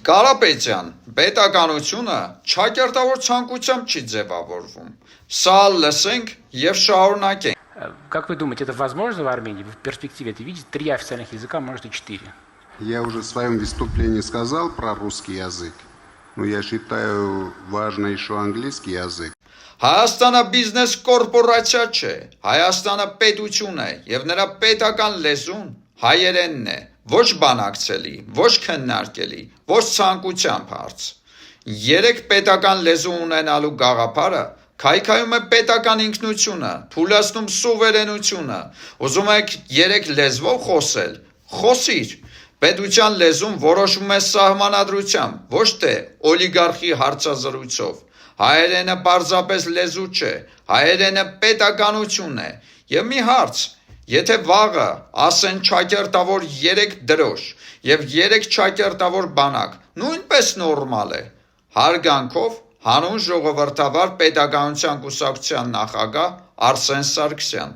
Կարապետյան, պետականությունը ճակերտավոր ցանկությամբ չի ձևավորվում։ Սա լսենք եւ շարունակենք։ Как вы думаете, это возможно в Армении? Вы в перспективе это видите? 3 официальных языка, может и 4. Я уже в своем выступлении сказал про русский язык, но я считаю важно еще английский язык. Հայաստանը բիզնես կորպորացիա չէ, Հայաստանը պետություն է եւ նրա պետական լեզուն հայերենն է, ոչ բանակցելի, ոչ քննարկելի, ոչ ցանկությամբ հարց։ 3 պետական լեզու ունենալու գաղափարը քայքայում է պետական ինքնությունը, թույլատնում սուվերենությունը։ Ուզում եք 3 լեզվով խոսել, խոսիր։ Պետության լեզուն որոշվում է սահմանադրությամբ, ոչ թե օլիգարխի հարցազրույցով։ Հայերենը պարզապես լեզու չէ, հայերենը պետականություն է։ Եվ մի հարց, եթե վաղը ասեն ճակերտավոր 3 դրոշ եւ 3 ճակերտավոր բանակ, նույնպես նորմալ է։ Հարգանքով հանուն ժողովրդավար պետականության կուսակցության նախագահ Արսեն Սարգսյան։